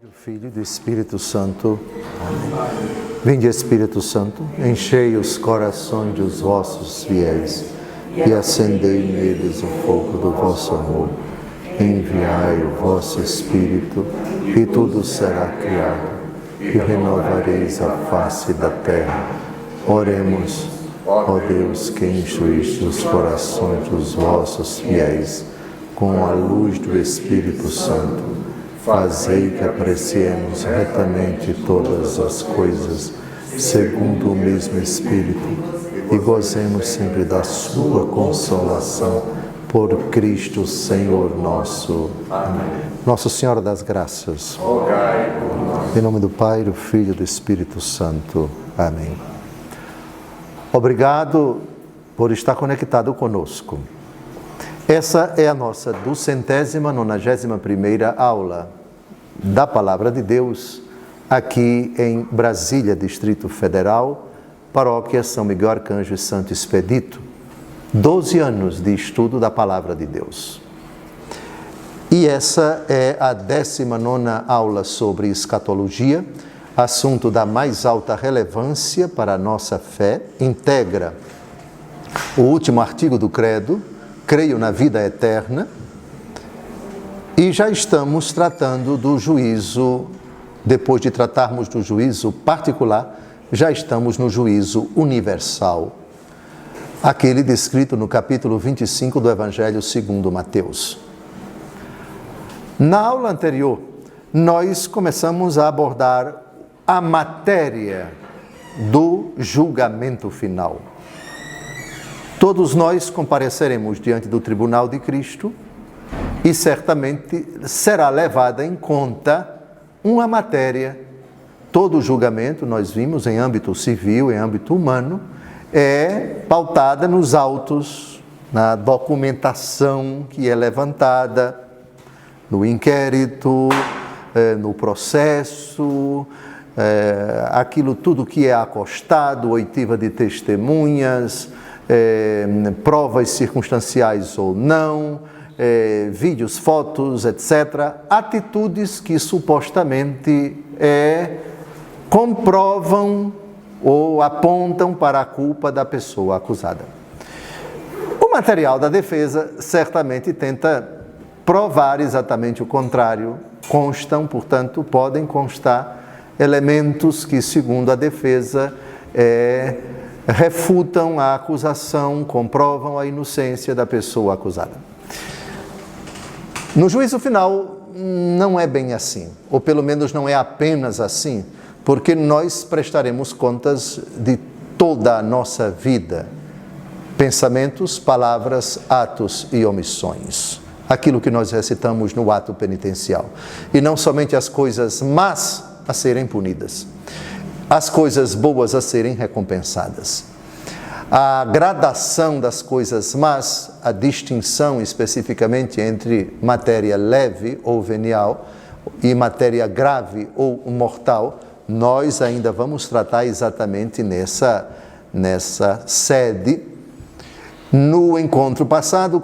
Do Filho e do Espírito Santo. Amém. Vinde, Espírito Santo, enchei os corações dos vossos fiéis e acendei neles o fogo do vosso amor. Enviai o vosso Espírito e tudo será criado e renovareis a face da terra. Oremos, ó Deus, que enchuíste os corações dos vossos fiéis com a luz do Espírito Santo. Fazei que apreciemos retamente todas as coisas, segundo o mesmo Espírito, e gozemos sempre da sua consolação, por Cristo Senhor nosso. Amém. Nossa Senhora das Graças, rogai por nós. Em nome do Pai, do Filho e do Espírito Santo. Amém. Obrigado por estar conectado conosco. Essa é a nossa 291ª aula da Palavra de Deus, aqui em Brasília, Distrito Federal, Paróquia São Miguel Arcanjo e Santo Expedito. 12 anos de estudo da Palavra de Deus. E essa é a 19ª aula sobre escatologia, assunto da mais alta relevância para a nossa fé, integra o último artigo do Credo, creio na vida eterna, e já estamos tratando do juízo, depois de tratarmos do juízo particular, já estamos no juízo universal, aquele descrito no capítulo 25 do Evangelho segundo Mateus. Na aula anterior, nós começamos a abordar a matéria do julgamento final. Todos nós compareceremos diante do tribunal de Cristo e certamente será levada em conta uma matéria. Todo julgamento, nós vimos, em âmbito civil, em âmbito humano, é pautada nos autos, na documentação que é levantada, no inquérito, no processo, aquilo tudo que é acostado, oitiva de testemunhas, provas circunstanciais ou não, vídeos, fotos, etc. Atitudes que supostamente comprovam ou apontam para a culpa da pessoa acusada. O material da defesa certamente tenta provar exatamente o contrário. Constam, portanto, podem constar elementos que, segundo a defesa, refutam a acusação, comprovam a inocência da pessoa acusada. No juízo final, não é bem assim, ou pelo menos não é apenas assim, porque nós prestaremos contas de toda a nossa vida, pensamentos, palavras, atos e omissões, aquilo que nós recitamos no ato penitencial, e não somente as coisas más a serem punidas, as coisas boas a serem recompensadas. A gradação das coisas más, a distinção especificamente entre matéria leve ou venial e matéria grave ou mortal, nós ainda vamos tratar exatamente nessa sede. No encontro passado,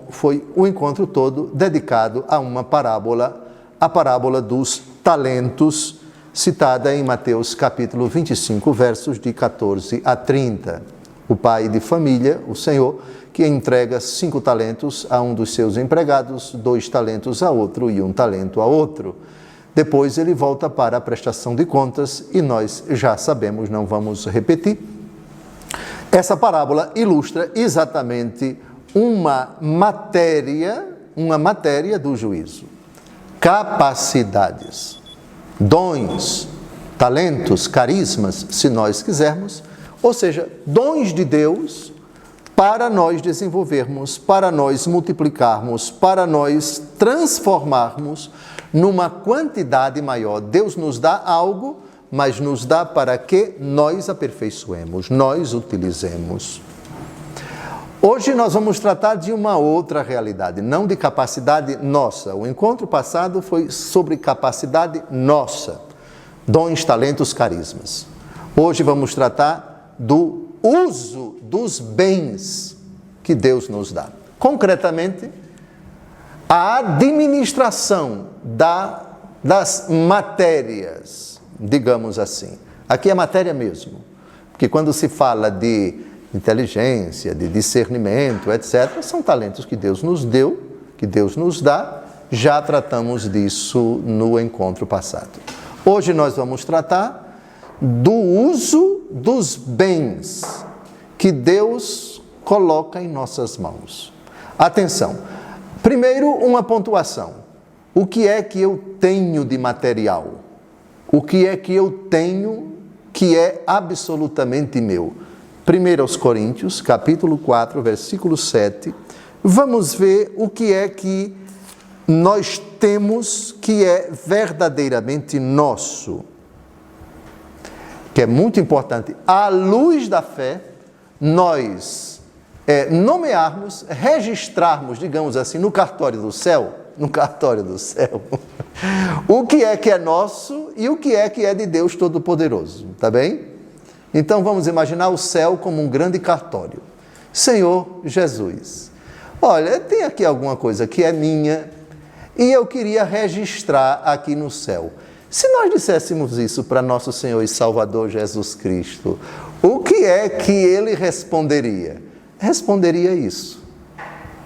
foi o encontro todo dedicado a uma parábola, a parábola dos talentos, citada em Mateus capítulo 25, versos de 14 a 30. O pai de família, o Senhor, que entrega 5 talentos a um dos seus empregados, 2 talentos a outro e 1 talento a outro. Depois ele volta para a prestação de contas e nós já sabemos, não vamos repetir. Essa parábola ilustra exatamente uma matéria do juízo. Capacidades, dons, talentos, carismas, se nós quisermos, ou seja, dons de Deus para nós desenvolvermos, para nós multiplicarmos, para nós transformarmos numa quantidade maior. Deus nos dá algo, mas nos dá para que nós aperfeiçoemos, nós utilizemos. Hoje nós vamos tratar de uma outra realidade, não de capacidade nossa. O encontro passado foi sobre capacidade nossa, dons, talentos, carismas. Hoje vamos tratar do uso dos bens que Deus nos dá. Concretamente, a administração da das matérias, digamos assim. Aqui é matéria mesmo, porque quando se fala de inteligência, de discernimento, etc., são talentos que Deus nos deu, que Deus nos dá. Já tratamos disso no encontro passado. Hoje nós vamos tratar do uso dos bens que Deus coloca em nossas mãos. Atenção, primeiro uma pontuação. O que é que eu tenho de material? O que é que eu tenho que é absolutamente meu? 1 Coríntios, capítulo 4, versículo 7, vamos ver o que é que nós temos que é verdadeiramente nosso. Que é muito importante, à luz da fé, nós nomearmos, registrarmos, digamos assim, no cartório do céu, o que é nosso e o que é de Deus Todo-Poderoso, tá bem? Então vamos imaginar o céu como um grande cartório. Senhor Jesus, olha, tem aqui alguma coisa que é minha e eu queria registrar aqui no céu. Se nós disséssemos isso para nosso Senhor e Salvador Jesus Cristo, o que é que ele responderia? Responderia isso.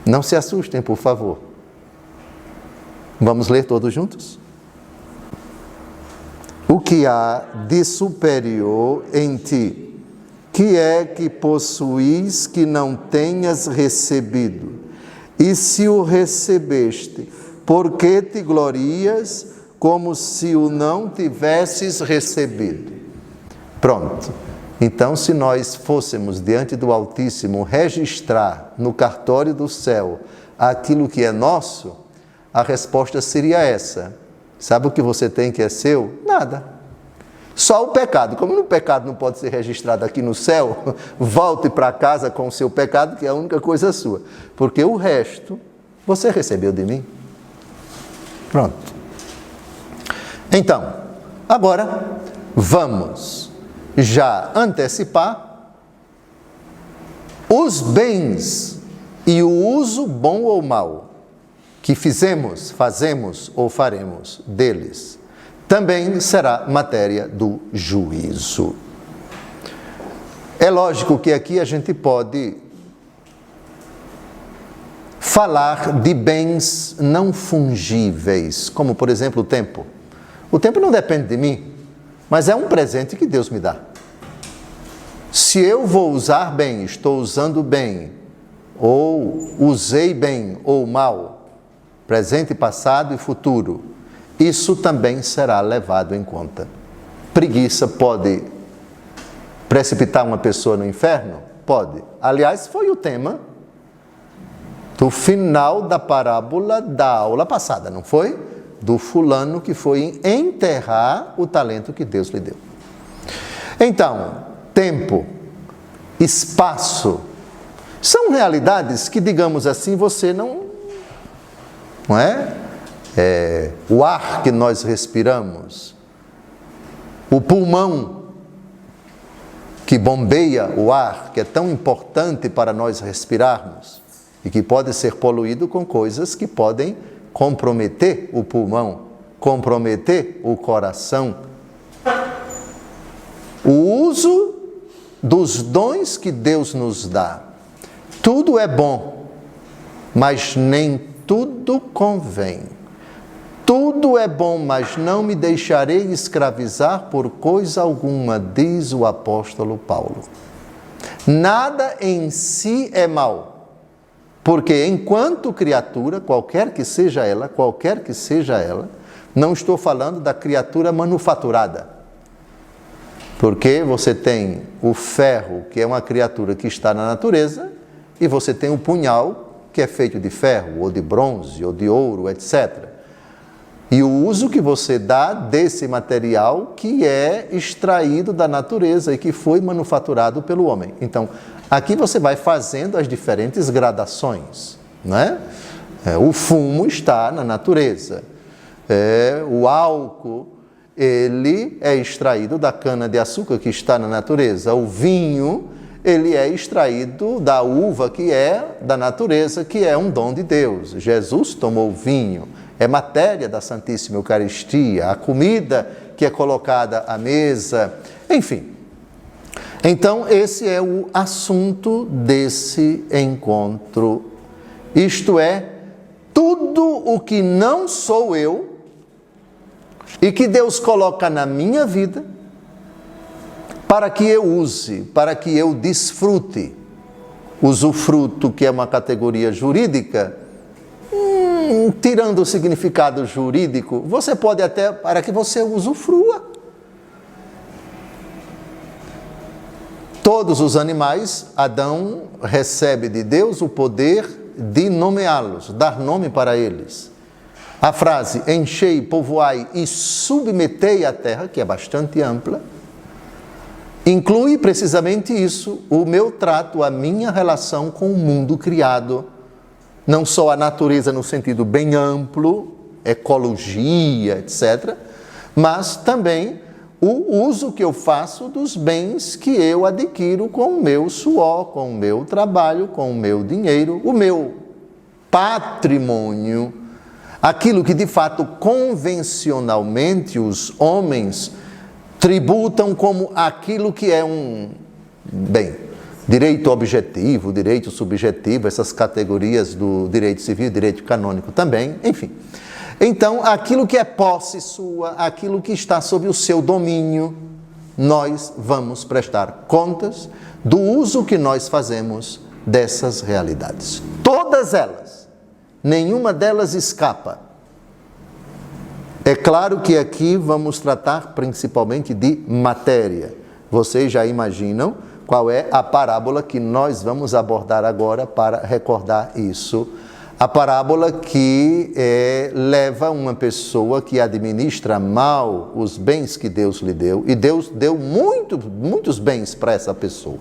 Não se assustem, por favor. Vamos ler todos juntos? O que há de superior em ti? Que é que possuís que não tenhas recebido? E se o recebeste, por que te glorias como se o não tivesses recebido? Pronto. Então, se nós fôssemos diante do Altíssimo registrar no cartório do céu aquilo que é nosso, a resposta seria essa. Sabe o que você tem que é seu? Nada. Só o pecado. Como o pecado não pode ser registrado aqui no céu, volte para casa com o seu pecado, que é a única coisa sua. Porque o resto, você recebeu de mim. Pronto. Então, agora, vamos já antecipar os bens e o uso bom ou mau que fizemos, fazemos ou faremos deles, também será matéria do juízo. É lógico que aqui a gente pode falar de bens não fungíveis, como por exemplo o tempo. O tempo não depende de mim, mas é um presente que Deus me dá. Se eu vou usar bem, estou usando bem, ou usei bem ou mal, presente, passado e futuro, isso também será levado em conta. Preguiça pode precipitar uma pessoa no inferno? Pode. Aliás, foi o tema do final da parábola da aula passada, não foi? Do fulano que foi enterrar o talento que Deus lhe deu. Então, tempo, espaço, são realidades que, digamos assim, você não é? O ar que nós respiramos, o pulmão que bombeia o ar, que é tão importante para nós respirarmos e que pode ser poluído com coisas que podem comprometer o pulmão, comprometer o coração. O uso dos dons que Deus nos dá. Tudo é bom, mas nem tudo convém. Tudo é bom, mas não me deixarei escravizar por coisa alguma, diz o apóstolo Paulo. Nada em si é mal, porque enquanto criatura, qualquer que seja ela, não estou falando da criatura manufaturada, porque você tem o ferro, que é uma criatura que está na natureza, e você tem o punhal, que é feito de ferro, ou de bronze, ou de ouro, etc. E o uso que você dá desse material que é extraído da natureza e que foi manufaturado pelo homem. Então, aqui você vai fazendo as diferentes gradações, né? O fumo está na natureza. O álcool, ele é extraído da cana-de-açúcar que está na natureza. O vinho, ele é extraído da uva que é da natureza, que é um dom de Deus. Jesus tomou vinho, é matéria da Santíssima Eucaristia, a comida que é colocada à mesa, enfim. Então, esse é o assunto desse encontro. Isto é, tudo o que não sou eu e que Deus coloca na minha vida para que eu use, para que eu desfrute. Usufruto, que é uma categoria jurídica, tirando o significado jurídico, você pode até, para que você usufrua. Todos os animais, Adão recebe de Deus o poder de nomeá-los, dar nome para eles. A frase, enchei, povoai e submetei a terra, que é bastante ampla, inclui precisamente isso, o meu trato, a minha relação com o mundo criado. Não só a natureza no sentido bem amplo, ecologia, etc., mas também o uso que eu faço dos bens que eu adquiro com o meu suor, com o meu trabalho, com o meu dinheiro, o meu patrimônio, aquilo que de fato convencionalmente os homens tributam como aquilo que é um bem. Direito objetivo, direito subjetivo, essas categorias do direito civil e direito canônico também, enfim. Então, aquilo que é posse sua, aquilo que está sob o seu domínio, nós vamos prestar contas do uso que nós fazemos dessas realidades. Todas elas, nenhuma delas escapa. É claro que aqui vamos tratar principalmente de matéria. Vocês já imaginam qual é a parábola que nós vamos abordar agora para recordar isso. A parábola que leva uma pessoa que administra mal os bens que Deus lhe deu, e Deus deu muitos bens para essa pessoa.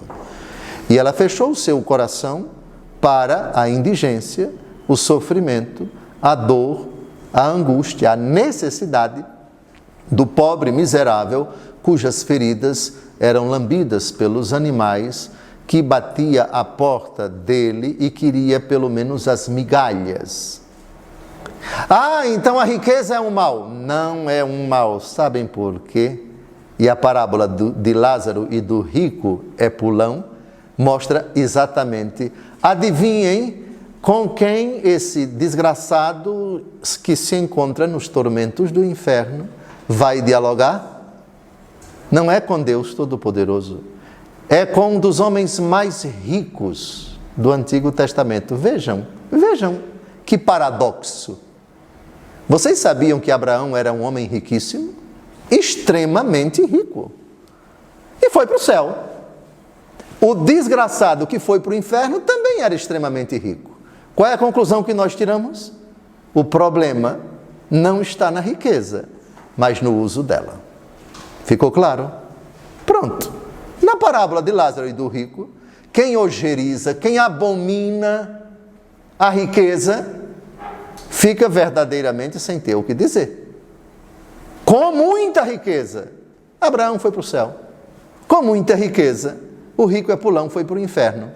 E ela fechou o seu coração para a indigência, o sofrimento, a dor, a angústia, a necessidade do pobre miserável, cujas feridas eram lambidas pelos animais, que batia à porta dele e queria pelo menos as migalhas. Ah, então a riqueza é um mal. Não é um mal, sabem por quê? E a parábola de Lázaro e do rico é pulão, mostra exatamente. Adivinhem com quem esse desgraçado que se encontra nos tormentos do inferno vai dialogar? Não é com Deus Todo-Poderoso. É com um dos homens mais ricos do Antigo Testamento. Vejam que paradoxo. Vocês sabiam que Abraão era um homem riquíssimo? Extremamente rico. E foi para o céu. O desgraçado que foi para o inferno também era extremamente rico. Qual é a conclusão que nós tiramos? O problema não está na riqueza, mas no uso dela. Ficou claro? Pronto. Na parábola de Lázaro e do rico, quem ojeriza, quem abomina a riqueza, fica verdadeiramente sem ter o que dizer. Com muita riqueza, Abraão foi para o céu. Com muita riqueza, o rico é pulão, foi para o inferno.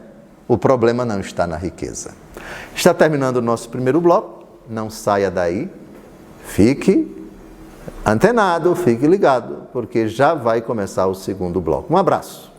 O problema não está na riqueza. Está terminando o nosso primeiro bloco. Não saia daí. Fique antenado, fique ligado, porque já vai começar o segundo bloco. Um abraço.